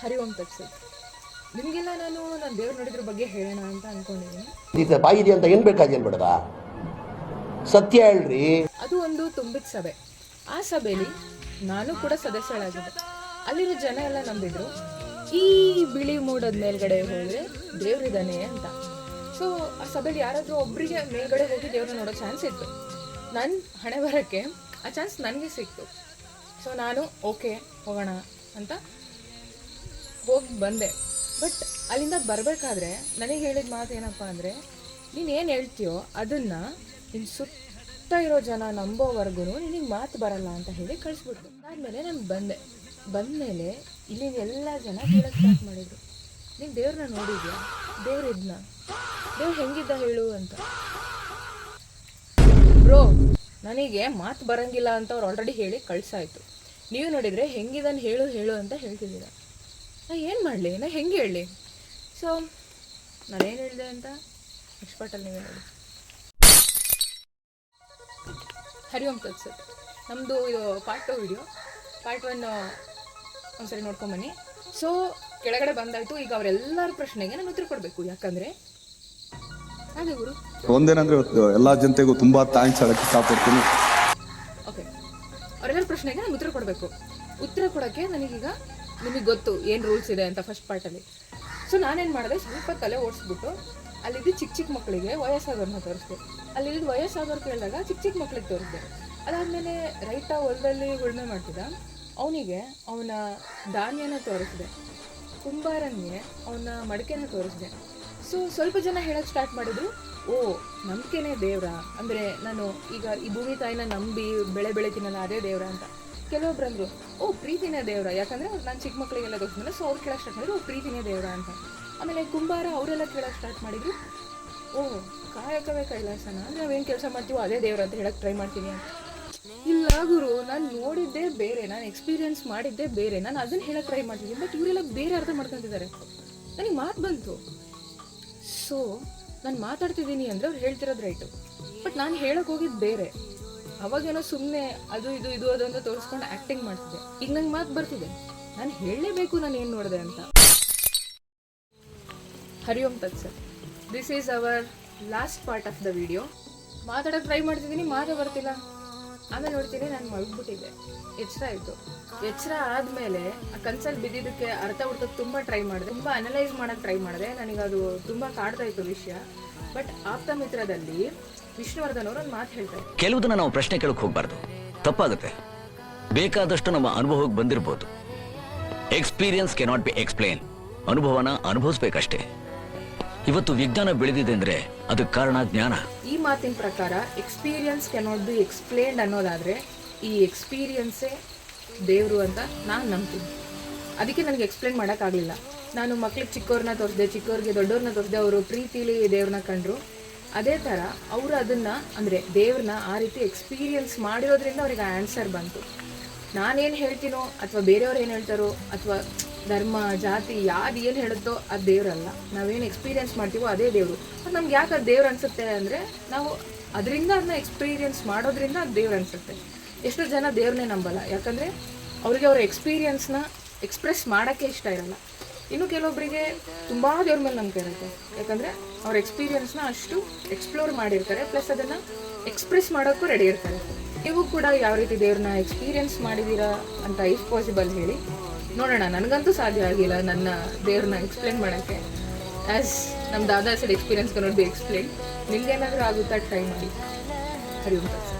ಹರಿ ಓಂ ತತ್ಸತ್. ನಿಮಗೆಲ್ಲ ನಾನು ದೇವ್ರು ನೋಡಿದ್ರ ಬಗ್ಗೆ ಹೇಳೋಣ ಅಂತ ಅನ್ಕೊಂಡಿದ್ದೀನಿ. ಬಾಯಿದೆ ಅಂತ ಏನ್ ಬೇಕಾದೇನ್ ಬೇಡದ, ಸತ್ಯ ಹೇಳ್ರಿ. ಅದು ಒಂದು ತುಂಬಿದ ಸಭೆ. ಆ ಸಭೆಯಲ್ಲಿ ನಾನು ಕೂಡ ಸದಸ್ಯಳಾಗಿದ್ದೆ. ಅಲ್ಲಿರೋ ಜನ ಎಲ್ಲ ನಂಬಿದ್ರು ಈ ಬಿಳಿ ಮೂಡದ ಮೇಲ್ಗಡೆ ಹೋದ್ರೆ ದೇವ್ರಿದ್ದಾನೆ ಅಂತ. ಸೊ ಆ ಸಭೆಯಲ್ಲಿ ಯಾರಾದ್ರೂ ಒಬ್ರಿಗೆ ಮೇಲ್ಗಡೆ ಹೋಗಿ ದೇವ್ರನ್ನ ನೋಡೋ ಚಾನ್ಸ್ ಇತ್ತು. ನನ್ನ ಹಣೆ ಬರಕ್ಕೆ ಆ ಚಾನ್ಸ್ ನನಗೆ ಸಿಕ್ತು. ಸೊ ನಾನು ಓಕೆ ಹೋಗೋಣ ಅಂತ ಹೋಗಿ ಬಂದೆ. ಬಟ್ ಅಲ್ಲಿಂದ ಬರಬೇಕಾದ್ರೆ ನನಗೆ ಹೇಳಿದ ಮಾತು ಏನಪ್ಪ ಅಂದರೆ, ನೀನು ಏನು ಹೇಳ್ತೀಯೋ ಅದನ್ನು ನಿನ್ನ ಸುತ್ತ ಇರೋ ಜನ ನಂಬೋವರೆಗೂ ನಿನಗೆ ಮಾತು ಬರಲ್ಲ ಅಂತ ಹೇಳಿ ಕಳಿಸ್ಬಿಟ್ರು. ಅದಾದಮೇಲೆ ನಾನು ಬಂದಮೇಲೆ ಇಲ್ಲಿನ ಎಲ್ಲ ಜನ ಕೇಳಕ್ಕೆ ಸ್ಟಾರ್ಟ್ ಮಾಡಿದರು, ನೀನು ದೇವ್ರನ್ನ ನೋಡಿದ್ಯಾ, ದೇವ್ರು ಇದನ್ನ, ದೇವ್ರು ಹೆಂಗಿದ್ದ ಹೇಳು ಅಂತ. ಬ್ರೋ, ನನಗೆ ಮಾತು ಬರಂಗಿಲ್ಲ ಅಂತ ಅವ್ರು ಆಲ್ರೆಡಿ ಹೇಳಿ ಕಳ್ಸಾಯ್ತು. ನೀವು ನೋಡಿದರೆ ಹೆಂಗಿದ್ದಾನೆ ಹೇಳು ಹೇಳು ಅಂತ ಹೇಳ್ತಿದ್ದೀರ. ನಾ ಏನು ಮಾಡಲಿ, ನಾ ಹೆಂಗೆ ಹೇಳಲಿ? ಸೊ ನಾನೇನು ಹೇಳಿದೆ ಅಂತ ನೆಕ್ಸ್ಟ್ ಪಾರ್ಟಲ್ಲಿ ನೀವೇ ನೋಡಿ. ಹರಿ ಓಂ ತತ್ಸತ್. ನಮ್ಮದು ಇದು ಪಾರ್ಟ್ 2 ವಿಡಿಯೋ. ಪಾರ್ಟ್ 1 ಒಂದ್ಸರಿ ನೋಡ್ಕೊಂಬನ್ನಿ. ಸೊ ಕೆಳಗಡೆ ಬಂದಾಯಿತು. ಈಗ ಅವರೆಲ್ಲರ ಪ್ರಶ್ನೆಗೆ ನಾನು ಉತ್ತರ ಕೊಡಬೇಕು. ಯಾಕಂದರೆ ಹಾಗೆ ಗುರು ಒಂದೇನಂದ್ರೆ ಎಲ್ಲ ಜನತೆಗೂ ತುಂಬ ಥ್ಯಾಂಕ್ಸ್ ಹೇಳಕ್ಕೆ ಇಷ್ಟಪಡ್ತೀನಿ. ಓಕೆ, ಅವರೆಲ್ಲರ ಪ್ರಶ್ನೆಗೆ ನಾನು ಉತ್ತರ ಕೊಡಬೇಕು. ಉತ್ತರ ಕೊಡೋಕ್ಕೆ ನನಗೀಗ ನಿಮಗೆ ಗೊತ್ತು ಏನು ರೂಲ್ಸ್ ಇದೆ ಅಂತ ಫಸ್ಟ್ ಪಾರ್ಟಲ್ಲಿ. ಸೊ ನಾನೇನು ಮಾಡಿದೆ, ಸ್ವಲ್ಪ ತಲೆ ಓಡಿಸ್ಬಿಟ್ಟು ಅಲ್ಲಿದ್ದು ಚಿಕ್ಕ ಮಕ್ಕಳಿಗೆ ವಯಸ್ಸಾದವ್ರನ್ನ ತೋರಿಸ್ದೆ. ಅಲ್ಲಿದ್ದು ವಯಸ್ಸಾದವ್ರು ಕೇಳಿದಾಗ ಚಿಕ್ಕ ಮಕ್ಳಿಗೆ ತೋರಿಸ್ದೆ. ಅದಾದಮೇಲೆ ರೈತ ಹೊಲದಲ್ಲಿ ಉಳುಮೆ ಮಾಡ್ತಿದ್ದ ಅವನಿಗೆ ಅವನ ಧಾನ್ಯನ ತೋರಿಸಿದೆ. ಕುಂಬಾರನಿಗೆ ಅವನ ಮಡಿಕೆನ ತೋರಿಸಿದೆ. ಸೊ ಸ್ವಲ್ಪ ಜನ ಹೇಳೋಕ್ಕೆ ಸ್ಟಾರ್ಟ್ ಮಾಡಿದ್ರು, ಓ ನಂಬಿಕೆನೇ ದೇವ್ರ, ಅಂದರೆ ನಾನು ಈಗ ಈ ಭೂಮಿ ತಾಯಿನ ನಂಬಿ ಬೆಳೆ ಬೆಳಿತೀನಲ್ಲ ಅದೇ ದೇವ್ರ ಅಂತ. ಕೆಲವೊಬ್ರು ಅಂದರು, ಓ ಪ್ರೀತಿನೇ ದೇವ್ರ, ಯಾಕಂದರೆ ನಾನು ಚಿಕ್ಕ ಮಕ್ಕಳಿಗೆಲ್ಲ ತೋರಿಸಿದ್ಮೇಲೆ ಸೊ ಅವ್ರು ಕೇಳೋಕ್ಕೆ ಸ್ಟಾರ್ಟ್ ಮಾಡಿದ್ರು, ಓ ಪ್ರೀತಿನೇ ದೇವ್ರ ಅಂತ. ಆಮೇಲೆ ಕುಂಬಾರ ಅವರೆಲ್ಲ ಕೇಳೋಕ್ಕೆ ಸ್ಟಾರ್ಟ್ ಮಾಡಿದ್ರು, ಓ ಕಾಯಕವೇ ಕೈಲಾಸನ, ನಾವೇನು ಕೆಲಸ ಮಾಡ್ತೀವೋ ಅದೇ ದೇವ್ರ ಅಂತ ಹೇಳೋಕ್ಕೆ ಟ್ರೈ ಮಾಡ್ತೀನಿ ಅಂತ. ಇಲ್ಲ ಗುರು, ನಾನು ನೋಡಿದ್ದೇ ಬೇರೆ, ನಾನು ಎಕ್ಸ್ಪೀರಿಯನ್ಸ್ ಮಾಡಿದ್ದೇ ಬೇರೆ, ನಾನು ಅದನ್ನು ಹೇಳೋಕ್ಕೆ ಟ್ರೈ ಮಾಡ್ತಿದ್ದೀನಿ. ಬಟ್ ಇವರೆಲ್ಲ ಬೇರೆ ಅರ್ಥ ಮಾಡ್ಕೊತಿದ್ದಾರೆ. ನನಗೆ ಮಾತು ಬಂತು. ಸೊ ನಾನು ಮಾತಾಡ್ತಿದ್ದೀನಿ ಅಂದರೆ ಅವ್ರು ಹೇಳ್ತಿರೋದು ರೈಟು, ಬಟ್ ನಾನು ಹೇಳೋಕೆ ಹೋಗಿದ್ದು ಬೇರೆ. ಅವಾಗೇನೋ ಸುಮ್ಮನೆ ಅದು ಇದು ಇದು ಅದು ಅಂತ ತೋರಿಸ್ಕೊಂಡು ಆ್ಯಕ್ಟಿಂಗ್ ಮಾಡ್ತಿದ್ದೆ. ಈಗ ನಂಗೆ ಮಾತು ಬರ್ತಿದೆ, ನಾನು ಹೇಳಲೇಬೇಕು ನಾನು ಏನು ನೋಡಿದೆ ಅಂತ. ಹರಿ ಓಂ ತತ್ಸತ್. This is our last part of the video. ಮಾತಾಡೋಕ್ಕೆ ಟ್ರೈ ಮಾಡ್ತಿದ್ದೀನಿ, ಮಾತೇ ಬರ್ತಿಲ್ಲ. ಆಮೇಲೆ ನೋಡ್ತೀನಿ ನಾನು ಮಲಗ್ಬಿಟ್ಟಿದ್ದೆ. ಎಚ್ಚರ ಆಯಿತು. ಎಚ್ಚರ ಆದಮೇಲೆ ಆ ಕನ್ಸಲ್ಲಿ ಬಿದ್ದಿದ್ದಕ್ಕೆ ಅರ್ಥ ಹುಡ್ಕೋಕ್ಕೆ ತುಂಬ ಟ್ರೈ ಮಾಡಿದೆ, ತುಂಬ ಅನಲೈಸ್ ಮಾಡೋಕ್ಕೆ ಟ್ರೈ ಮಾಡಿದೆ. ನನಗದು ತುಂಬ ಕಾಡ್ತಾ ಇತ್ತು ವಿಷಯ. ಬಟ್ ಆಪ್ತ ಮಿತ್ರದಲ್ಲಿ ವಿಷ್ಣುವರ್ಧನ್ ಅವರು ಒಂದು ಮಾತು ಹೇಳ್ತಾರೆ, ಕೆಲವುದನ್ನ ನಾವು ಪ್ರಶ್ನೆ ಕೇಳಕ್ಕೆ ಹೋಗ್ಬಾರ್ದು, ತಪ್ಪಾಗುತ್ತೆ. ಬೇಕಾದಷ್ಟು ನಮ್ಮ ಅನುಭವಕ್ಕೆ ಬಂದಿರಬಹುದು. Experience cannot be explain. ಅನುಭವನ ಅನುಭವಿಸ್ಬೇಕಷ್ಟೇ. ಇವತ್ತು ವಿಜ್ಞಾನ ಬೆಳೆದಿದೆ ಅಂದ್ರೆ ಅದಕ್ಕೆ ಕಾರಣ ಜ್ಞಾನ. ಈ ಮಾತಿನ ಪ್ರಕಾರ ಎಕ್ಸ್ಪೀರಿಯನ್ಸ್ ಕೆನಾಟ್ ಬಿ ಎಕ್ಸ್ಪ್ಲೇನ್ಡ್ ಅನ್ನೋದಾದರೆ ಈ ಎಕ್ಸ್ಪೀರಿಯನ್ಸೇ ದೇವರು ಅಂತ ನಾನು ನಂಬ್ತೀನಿ. ಅದಕ್ಕೆ ನನಗೆ ಎಕ್ಸ್ಪ್ಲೇನ್ ಮಾಡೋಕ್ಕಾಗಲಿಲ್ಲ. ನಾನು ಮಕ್ಳಿಗೆ ಚಿಕ್ಕವ್ರನ್ನ ತೋರಿಸಿದೆ, ಚಿಕ್ಕವ್ರಿಗೆ ದೊಡ್ಡವ್ರನ್ನ ತೋರಿಸಿದೆ, ಅವರು ಪ್ರೀತಿಲಿ ದೇವ್ರನ್ನ ಕಂಡ್ರು. ಅದೇ ಥರ ಅವರು ಅದನ್ನು ಅಂದರೆ ದೇವ್ರನ್ನ ಆ ರೀತಿ ಎಕ್ಸ್ಪೀರಿಯನ್ಸ್ ಮಾಡಿರೋದ್ರಿಂದ ಅವ್ರಿಗೆ ಆನ್ಸರ್ ಬಂತು. ನಾನೇನು ಹೇಳ್ತೀನೋ ಅಥವಾ ಬೇರೆಯವ್ರು ಏನು ಹೇಳ್ತಾರೋ ಅಥವಾ ಧರ್ಮ ಜಾತಿ ಯಾವ್ದು ಏನು ಹೇಳುತ್ತೋ ಅದು ದೇವರಲ್ಲ. ನಾವೇನು ಎಕ್ಸ್ಪೀರಿಯನ್ಸ್ ಮಾಡ್ತೀವೋ ಅದೇ ದೇವರು. ಮತ್ತು ನಮ್ಗೆ ಯಾಕೆ ಅದು ದೇವ್ರು ಅನಿಸುತ್ತೆ ಅಂದರೆ ನಾವು ಅದರಿಂದ ಅದನ್ನ ಎಕ್ಸ್ಪೀರಿಯನ್ಸ್ ಮಾಡೋದ್ರಿಂದ ಅದು ದೇವ್ರು ಅನಿಸುತ್ತೆ. ಎಷ್ಟೋ ಜನ ದೇವ್ರನ್ನೇ ನಂಬಲ್ಲ, ಯಾಕಂದರೆ ಅವ್ರಿಗೆ ಅವ್ರ ಎಕ್ಸ್ಪೀರಿಯನ್ಸ್ನ ಎಕ್ಸ್ಪ್ರೆಸ್ ಮಾಡೋಕ್ಕೆ ಇಷ್ಟ ಇರಲ್ಲ. ಇನ್ನು ಕೆಲವೊಬ್ಬರಿಗೆ ತುಂಬ ದೇವ್ರ ಮೇಲೆ ನಂಬಿಕೆ ಇರುತ್ತೆ, ಯಾಕಂದರೆ ಅವ್ರ ಎಕ್ಸ್ಪೀರಿಯನ್ಸ್ನ ಅಷ್ಟು ಎಕ್ಸ್ಪ್ಲೋರ್ ಮಾಡಿರ್ತಾರೆ, ಪ್ಲಸ್ ಅದನ್ನು ಎಕ್ಸ್ಪ್ರೆಸ್ ಮಾಡೋಕ್ಕೂ ರೆಡಿ ಇರ್ತಾರೆ. ನೀವು ಕೂಡ ಯಾವ ರೀತಿ ದೇವ್ರನ್ನ ಎಕ್ಸ್ಪೀರಿಯನ್ಸ್ ಮಾಡಿದ್ದೀರಾ ಅಂತ ಇಫ್ ಪಾಸಿಬಲ್ ಹೇಳಿ ನೋಡೋಣ. ನನಗಂತೂ ಸಾಧ್ಯ ಆಗಿಲ್ಲ ನನ್ನ ದೇವ್ರನ್ನ ಎಕ್ಸ್ಪ್ಲೇನ್ ಮಾಡೋಕ್ಕೆ. ಆ್ಯಸ್ ನಮ್ಮ ದಾದಾ ಸೈಡ್ ಎಕ್ಸ್ಪೀರಿಯನ್ಸ್ ಕನ್ನೋದು ಎಕ್ಸ್ಪ್ಲೇನ್. ನಿಮ್ಗೇನಾದರೂ ಆಗುತ್ತಾ ಟ್ರೈ ಮಾಡಿ. ಹರಿ ಓಂ ತತ್ಸತ್.